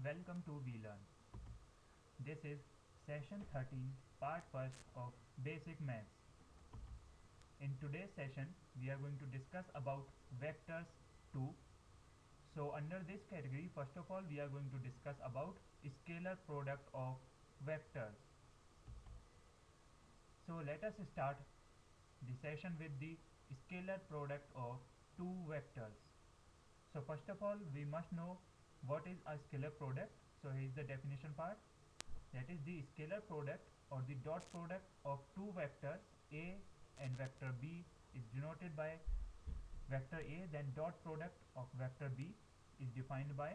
Welcome to VLearn. This is session 13, part 1st of Basic Maths. In today's session, we are going to discuss about vectors 2. So under this category, first of all, we are going to discuss about scalar product of vectors. So let us start the session with the scalar product of two vectors. So first of all, we must know what is a scalar product. So here is the definition part. That is the scalar product or the dot product of two vectors a and vector b is denoted by vector a, then dot product of vector b is defined by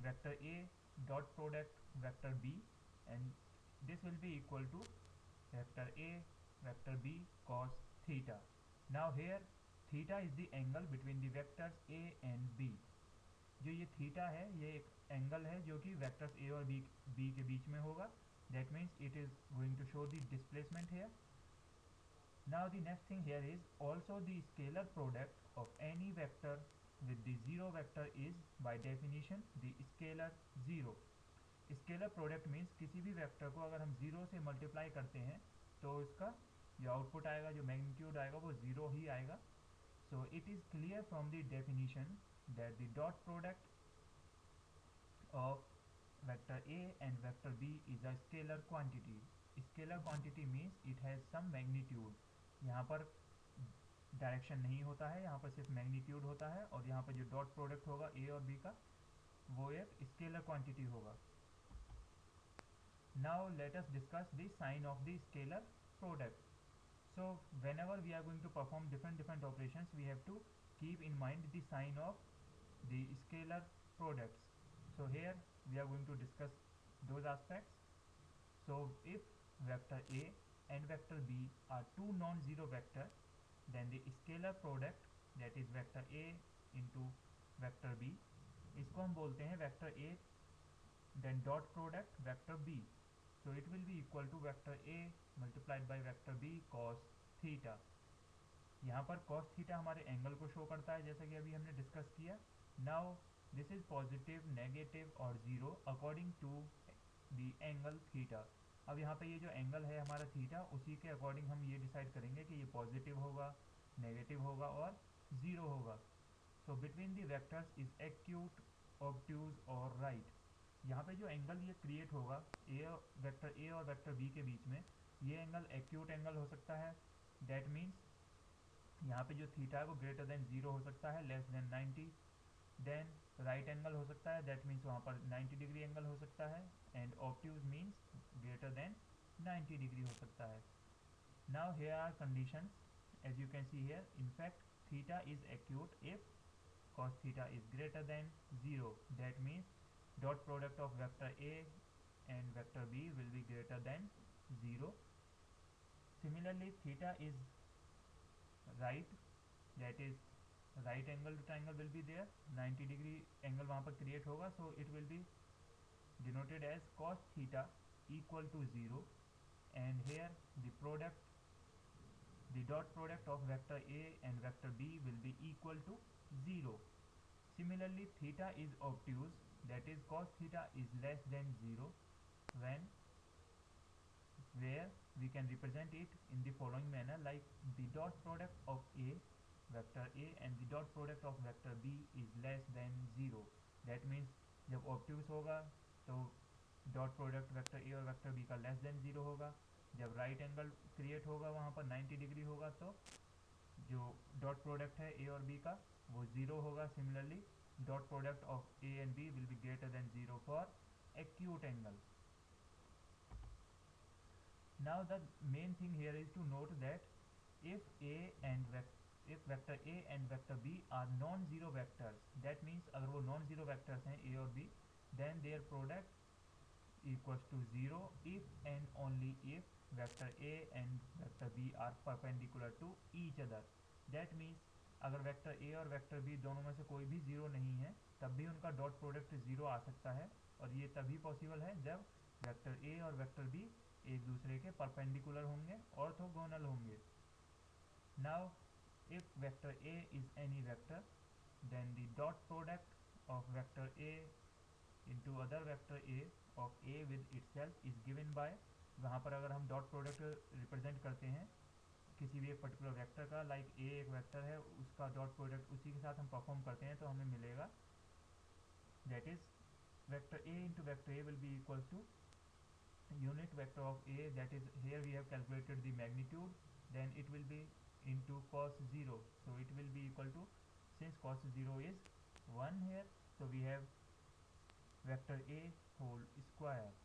vector a dot product vector b, and this will be equal to vector a vector b cos theta. Now here theta is the angle between the vectors a and b. जो ये theta है ये एक angle है जो कि vectors A और B के बीच में होगा. That means it is going to show the displacement here. Now the next thing here is also the scalar product of any vector with the zero vector is by definition the scalar zero. Scalar product means किसी भी vector को अगर हम zero से multiply करते हैं तो उसका जो आउटपुट आएगा, जो मैग्नीट्यूड आएगा, वो जीरो ही आएगा. So it is clear from the definition that the dot product of vector A and vector B is a scalar quantity. Scalar quantity means it has some magnitude. यहाँ पर direction नहीं होता है, यहाँ पर सिर्फ मैग्नीट्यूड होता है, और यहाँ पर जो डॉट प्रोडक्ट होगा ए और बी का वो एक स्केलर क्वांटिटी होगा. Now let us discuss the sign of the scalar product. So whenever we are going to perform different operations, we have to keep in mind the sign of the scalar products. So here we are going to discuss those aspects. So if vector a and vector b are two non-zero vectors, then the scalar product, that is vector a into vector b, इसको हम बोलते हैं vector a then dot product vector b. So it will be equal to vector a multiplied by vector b cos theta. यहाँ पर cos theta हमारे angle को show करता है जैसा कि अभी हमने डिस्कस किया. Now this is positive, negative और zero according to the angle theta. अब यहाँ पे ये जो एंगल है हमारा थीटा, उसी के अकॉर्डिंग हम ये डिसाइड करेंगे कि ये पॉजिटिव होगा, नेगेटिव होगा और ज़ीरो होगा. So between the vectors is acute, obtuse और राइट. यहाँ पे जो एंगल ये क्रिएट होगा वेक्टर ए और वेक्टर बी के बीच में, ये एंगल एक्यूट एंगल हो सकता है. दैट मीन्स यहाँ पे जो थीटा है वो ग्रेटर देन जीरो हो सकता है, less than 90. Then right angle हो सकता है, दैट मीन्स वहाँ पर 90 डिग्री एंगल हो सकता है. And obtuse means greater than 90 degree हो सकता है. Now here are conditions as you can see here. In fact theta is acute if cos theta is greater than 0. That means dot product of vector A and vector B will be greater than 0. Similarly, theta is right, that is right angle triangle will be there, 90 degree angle वहाँ पर create होगा. So it will be denoted as cos theta equal to 0, and here the product, the dot product of vector A and vector B will be equal to 0. Similarly, theta is obtuse, that is cos theta is less than 0, when where we can represent it in the following manner, like the dot product of A, vector A, and the dot product of vector B is less than 0. That means जब obtuse होगा तो dot product vector ए और vector B का less than 0 होगा. जब right angle create होगा वहाँ पर 90 डिग्री होगा तो जो डॉट प्रोडक्ट है ए और बी का वो 0 होगा. Similarly dot product of A and B will be greater than 0 for acute angle. Now the main thing here is to note that if if vector A and vector B are non-zero vectors, that means अगर वो non-zero vectors हैं A और B, then their product equals to 0 if and only if vector A and vector B are perpendicular to each other. That means अगर vector A और vector B दोनों में से कोई भी ज़ीरो नहीं है तब भी उनका डॉट प्रोडक्ट ज़ीरो आ सकता है, और ये तभी पॉसिबल है जब वेक्टर A और वेक्टर B एक दूसरे के परपेंडिकुलर होंगे, ऑर्थोगोनल होंगे. Now if vector A is any vector, then the dot product of vector A into other vector a of a with itself is given by, वहाँ पर अगर हम डॉट प्रोडक्ट रिप्रेजेंट करते हैं किसी भी एक पर्टिकुलर वेक्टर का, लाइक ए एक वेक्टर है उसका डॉट प्रोडक्ट उसी के साथ हम परफॉर्म करते हैं, तो हमें मिलेगा that is vector A into vector A will be equal to unit vector of a, that is here we have calculated the magnitude, then it will be into cos 0, so it will be equal to, since cos 0 is 1 here, so we have vector a whole square.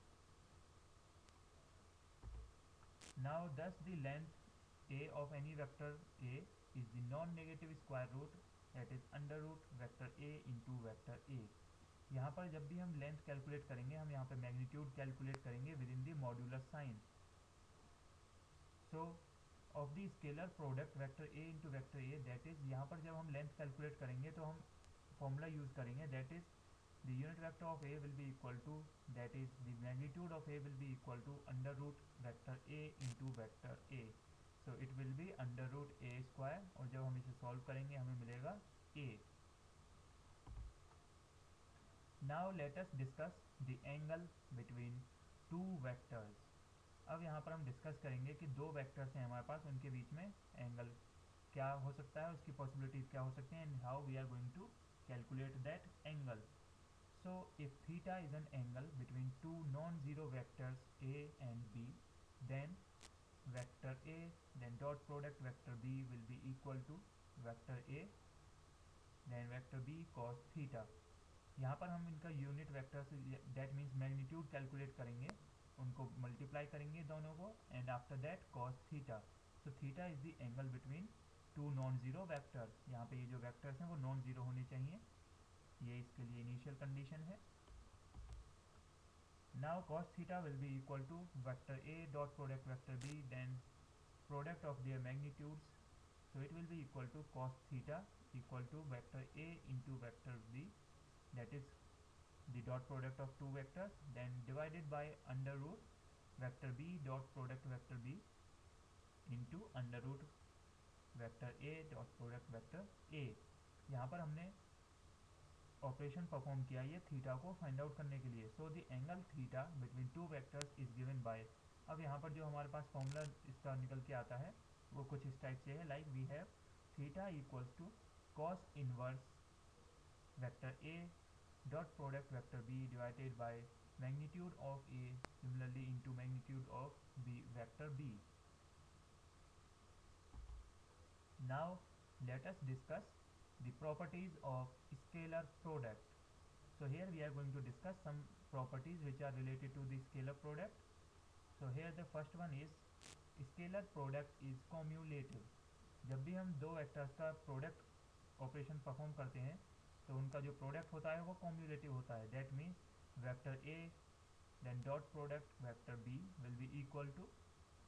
Now thus the length a of any vector a is the non-negative square root, that is under root vector a into vector a. यहाँ पर जब भी हम length calculate करेंगे, हम यहाँ पे magnitude calculate करेंगे within the modulus sign. So of the scalar product vector A into vector A, that is यहाँ पर जब हम लेंथ कैलकुलेट करेंगे तो हम फॉर्मूला यूज करेंगे, that is the unit vector of A will be equal to, that is the magnitude of A will be equal to under root vector A into vector A. So it will be under root A square, और जब हम इसे solve करेंगे हमें मिलेगा ए. Now let us discuss the angle between two vectors. अब यहाँ पर हम डिस्कस करेंगे कि दो वेक्टर्स हैं हमारे पास, उनके बीच में एंगल क्या हो सकता है, उसकी पॉसिबिलिटीज क्या हो सकती हैं, and how we are going to calculate that angle. So if theta is an angle between two non zero vectors a and b, then vector a then dot product vector b will be equal to vector a then vector b cos theta. यहाँ पर हम इनका unit vector से, that means magnitude calculate करेंगे, उनको multiply करेंगे दोनों को, and after that cos theta. So theta is the angle between two non zero vectors. यहाँ पे ये जो वेक्टर्स हैं वो नॉन जीरो होने चाहिए, ये इसके लिए इनिशियल कंडीशन है. Now cos theta will be equal to vector A dot product vector B then product of their magnitudes. So it will be equal to cos theta equal to vector A into vector B, that is the dot product of two vectors, then divided by under root vector b dot product vector b into under root vector a dot product vector a. यहाँ पर हमने operation perform किया ये theta को find out करने के लिए. So the angle theta between two vectors is given by, अब यहाँ पर जो हमारे पास फॉर्मूला इसका निकल के आता है वो कुछ इस टाइप से है, like we have theta equals to cos inverse vector a dot product vector b divided by magnitude of a similarly into magnitude of b vector b. Now let us discuss the properties of scalar product. So here we are going to discuss some properties which are related to the scalar product. So here the first one is scalar product is cumulative. जब भी हम दो vectors का product operation perform करते हैं तो उनका जो प्रोडक्ट होता है वो कॉम्युलेटिव होता है. That means vector A then dot product vector B will be equal to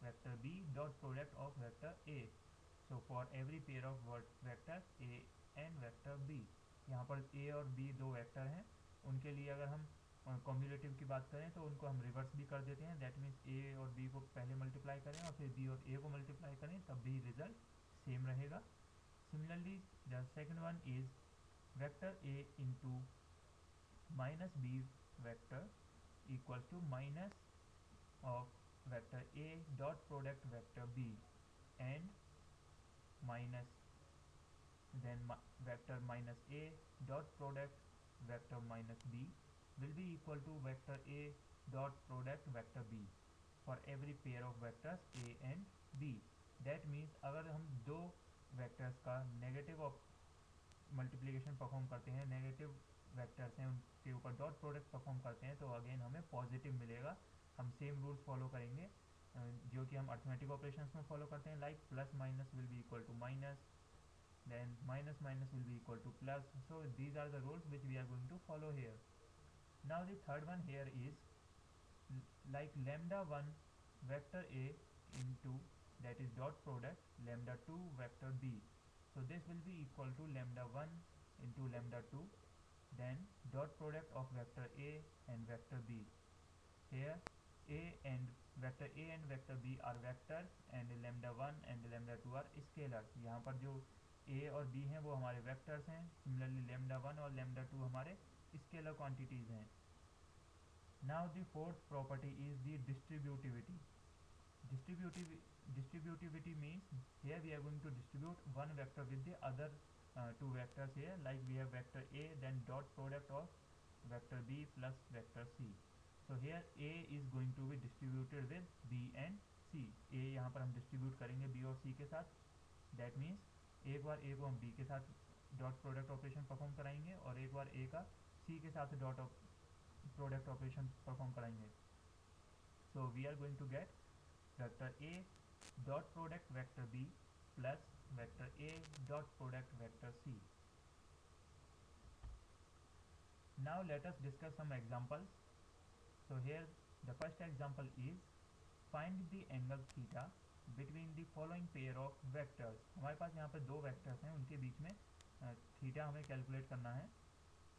vector B dot product of vector A. So for every pair of vectors A and vector B, यहाँ पर ए और B दो vector हैं, उनके लिए अगर हम cumulative की बात करें तो उनको हम रिवर्स भी कर देते हैं. दैट मीन्स ए और बी को पहले मल्टीप्लाई करें और फिर बी और ए को मल्टीप्लाई करें, तब भी रिजल्ट सेम रहेगा. Similarly the second one is vector a into minus b vector equals to minus of vector a dot product vector b and minus then vector minus a dot product vector minus b will be equal to vector a dot product vector b for every pair of vectors a and b. That means अगर हम दो vectors का negative multiplication perform करते हैं, negative vectors हैं उनके ऊपर dot product perform करते हैं, तो अगेन हमें पॉजिटिव मिलेगा. हम सेम रूल्स फॉलो करेंगे जो कि हम अर्थमेटिक ऑपरेशंस में फॉलो करते हैं, like plus minus will be equal to minus, then minus minus will be equal to plus. So these are the rules which we are going to follow here. Now the third one here is like lambda 1 vector a into, that is dot product lambda 2 vector b. So this will be equal to lambda 1 into lambda 2 then dot product of vector a and vector b. Here a and vector a and vector b are vectors and lambda 1 and lambda 2 are scalars. यहाँ पर जो a और b हैं वो हमारे vectors हैं. Similarly lambda 1 और lambda 2 हमारे स्केलर क्वांटिटीज़ हैं. Now the fourth property is the distributivity. Distributive, distributivity means here we are going to distribute one vector with the other two vectors here, like we have vector A then dot product of vector B plus vector C. So here A is going to be distributed with B and C. A यहाँ पर हम distribute करेंगे B और C के साथ. That means एक बार A को हम B के साथ डॉट प्रोडक्ट ऑपरेशन परफॉर्म कराएंगे और एक बार A का C के साथ डॉट प्रोडक्ट ऑपरेशन परफॉर्म कराएंगे. So we are going to get vector A dot product vector B plus vector A dot product vector C. Now let us discuss some examples. So here the first example is find the angle theta between the following pair of vectors. हमारे पास यहाँ पे दो vectors हैं, उनके बीच में theta हमें calculate करना है.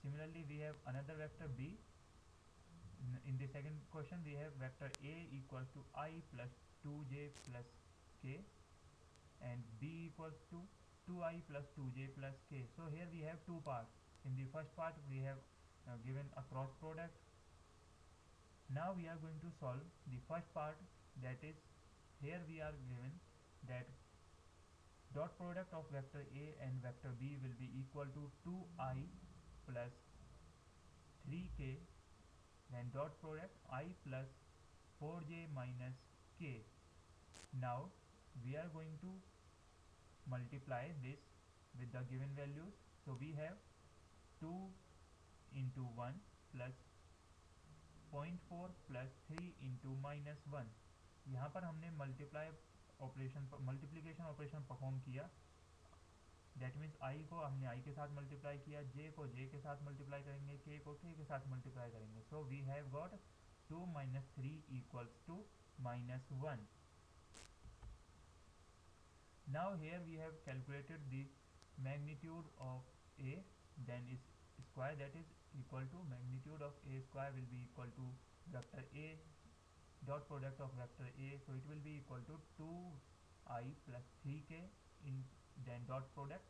Similarly we have another vector B. In the second question we have vector A equals to I plus 2j plus k and B equals to 2I plus 2j plus k. So here we have two parts. In the first part we have given a cross product. Now we are going to solve the first part, that is here we are given that dot product of vector A and vector B will be equal to 2I plus 3k, then dot product I plus 4j minus k. Now we are going to multiply this with the given values. So we have 2 into 1 plus 0.4 plus 3 into minus 1. यहाँ पर हमने multiplication operation perform किया. That means I को हमने आई के साथ multiply किया, जे को जे के साथ मल्टीप्लाई करेंगे, के को के साथ मल्टीप्लाई करेंगे. So we have got 2 minus 3 equals to minus 1. Now here we have calculated the magnitude of A, then is square, that is equal to magnitude of A square will be equal to vector A dot product of vector A. So it will be equal to 2I plus 3k in then dot product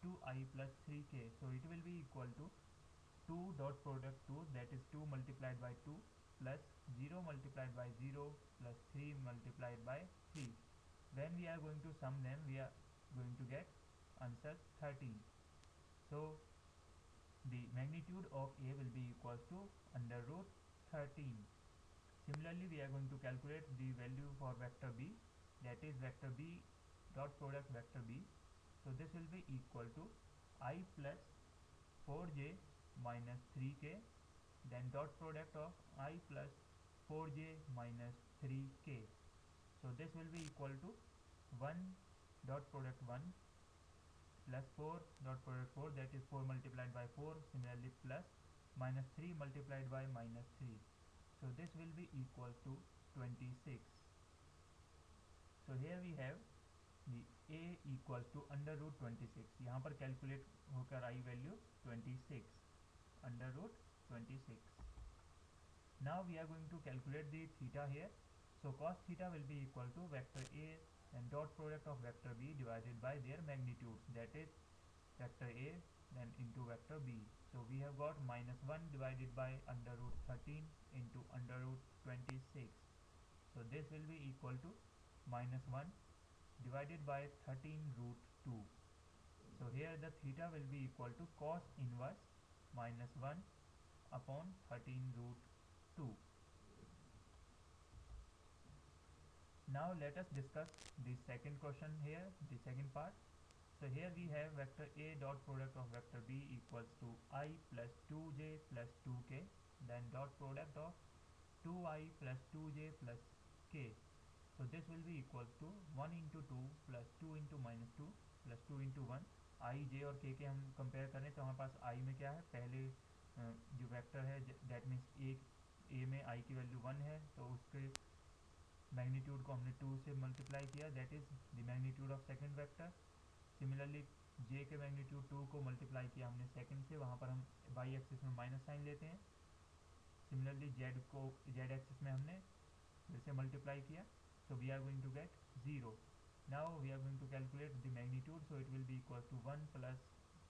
2I plus 3k. So it will be equal to 2 dot product 2, that is 2 multiplied by 2 plus 0 multiplied by 0 plus 3 multiplied by 3. When we are going to sum them, we are going to get answer 13. So the magnitude of A will be equals to under root 13. Similarly we are going to calculate the value for vector B, that is vector B dot product vector B. So this will be equal to I plus 4j minus 3k, then dot product of I plus 4j minus 3k. So this will be equal to 1 dot product 1 plus 4 dot product 4, that is 4 multiplied by 4, similarly plus minus 3 multiplied by minus 3. So this will be equal to 26. So here we have the A equals to under root 26. यहाँ पर calculate होकर I value 26 under root 26. Now we are going to calculate the theta here. So cos theta will be equal to vector A and dot product of vector B divided by their magnitudes, that is vector A then into vector B. So we have got minus 1 divided by under root 13 into under root 26. So this will be equal to minus 1 divided by 13 root 2. So here the theta will be equal to cos inverse minus 1 upon 13 root 2. Now let us discuss the second question here, the second part. So here we have vector A dot product of vector B equals to I plus 2j plus 2k, then dot product of 2I plus 2j plus k. So this will be equals to 1 into 2 plus 2 into minus 2 plus 2 into 1. I j और k के हम compare करें तो हमारे पास I में क्या है, पहले जो वेक्टर है दैट मीन्स A में I की वैल्यू 1 है, तो उसके मैग्नीट्यूड को हमने 2 से मल्टीप्लाई किया, that is the magnitude of second vector. Similarly j के मैग्नीट्यूड 2 को मल्टीप्लाई किया हमने सेकंड से, वहाँ पर हम y एक्सिस में माइनस साइन लेते हैं. सिमिलरली z को z एक्सिस में हमने फिर से मल्टीप्लाई किया, so we are going to get 0. Now we are going to calculate the magnitude, so it will be equal to 1 plus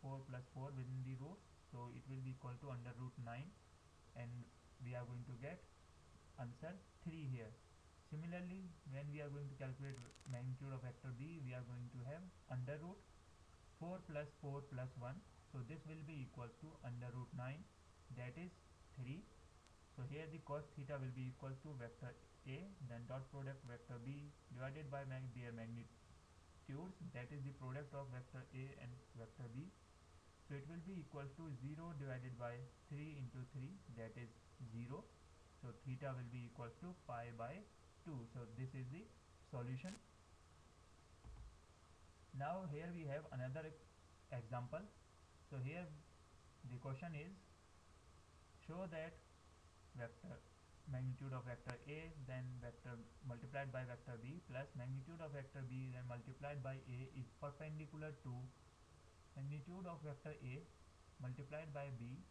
4 within the roots, so it will be equal to under root 9, and we are going to get answer 3 here. Similarly, when we are going to calculate magnitude of vector b, we are going to have under root 4 plus 4 plus 1. So this will be equals to under root 9, that is 3. So here the cos theta will be equals to vector a, then dot product vector b divided by their magnitudes, that is the product of vector a and vector b. So it will be equals to 0 divided by 3 into 3, that is 0. So theta will be equals to pi by 2. So this is the solution. Now here we have another example. So here the question is, show that vector magnitude of vector a then vector multiplied by vector b plus magnitude of vector b then multiplied by a is perpendicular to magnitude of vector a multiplied by b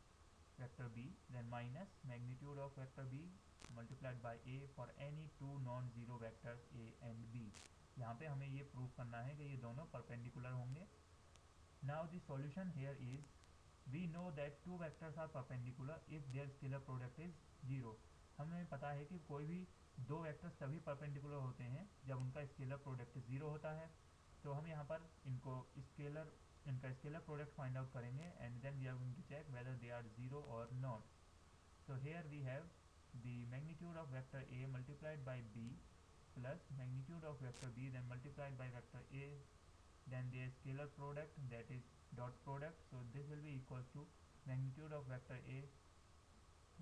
vector b then minus magnitude of vector b multiplied by a for any two non zero vectors a and b. यहाँ पे हमें ये prove करना है कि ये दोनों perpendicular होंगे. Now the solution here is, we know that two vectors are perpendicular if their scalar product is 0. हमें पता है कि कोई भी दो वेक्टर्स तभी परपेंडिकुलर होते हैं जब उनका स्केलर प्रोडक्ट 0 होता है. तो हम यहाँ पर इनका स्केलर प्रोडक्ट फाइंड आउट करेंगे and then we are going to check whether they are 0 और not. So here we have the magnitude of vector a multiplied by b plus magnitude of vector b then multiplied by vector a, then their scalar product, that is dot product. So this will be equals to magnitude of vector a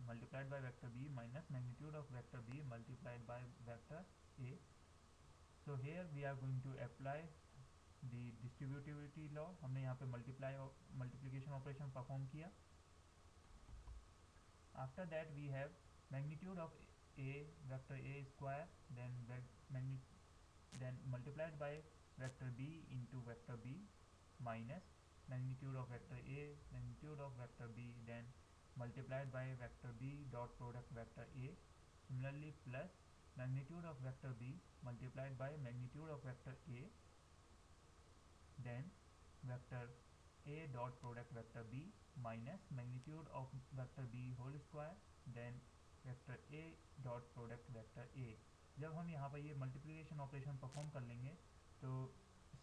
multiplied by vector b minus magnitude of vector b multiplied by vector a. So here we are going to apply the distributivity law. हमने यहाँ पे multiplication operation perform किया. After that we have magnitude of a vector a square then multiplied by vector b into vector b minus magnitude of vector a magnitude of vector b then multiplied by vector b dot product vector a. Similarly plus magnitude of vector b multiplied by magnitude of vector a then vector a dot product vector b minus magnitude of vector b whole square then vector a dot product vector a. जब हम यहाँ पर ये multiplication operation perform कर लेंगे तो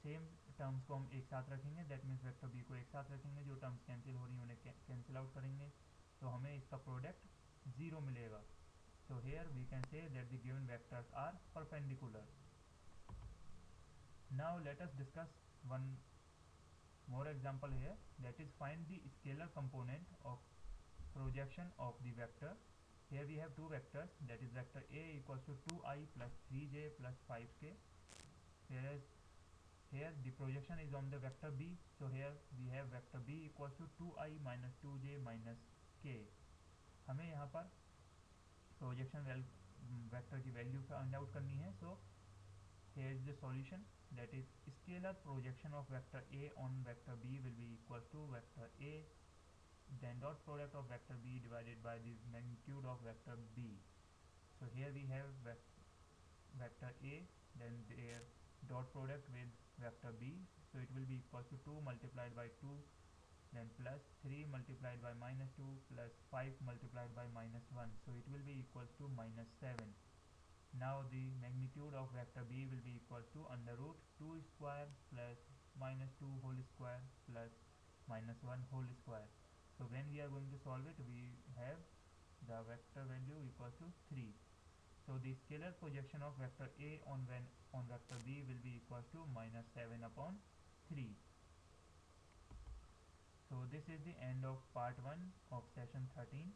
same terms को हम एक साथ रखेंगे, दैट मीन्स वेक्टर बी को एक साथ रखेंगे, जो टर्म्स कैंसिल हो रही हैं उन्हें कैंसिल आउट करेंगे तो हमें इसका प्रोडक्ट 0 मिलेगा. So here we can say that the given vectors are perpendicular. Now let us discuss one more example here, that is find the scalar component of projection of the vector. Here we have two vectors, that is vector a equals to 2i plus 3j plus 5k, whereas here the projection is on the vector b. So here we have vector b equals to 2i minus 2j minus k. हमें यहाँ पर projection vector की value find out करनी है. सो here is the solution, that is scalar projection of vector a on vector b will be equal to vector a then dot product of vector b divided by the magnitude of vector b. So here we have vector a then their dot product with vector b. So it will be equal to 2 multiplied by 2 then plus 3 multiplied by minus 2 plus 5 multiplied by minus 1. So it will be equals to minus 7. Now the magnitude of vector b will be equals to under root 2 square plus minus 2 whole square plus minus 1 whole square. So when we are going to solve it, we have the vector value equals to 3. So the scalar projection of vector a on vector b will be equals to minus 7 upon 3. So this is the end of part 1 of session 13.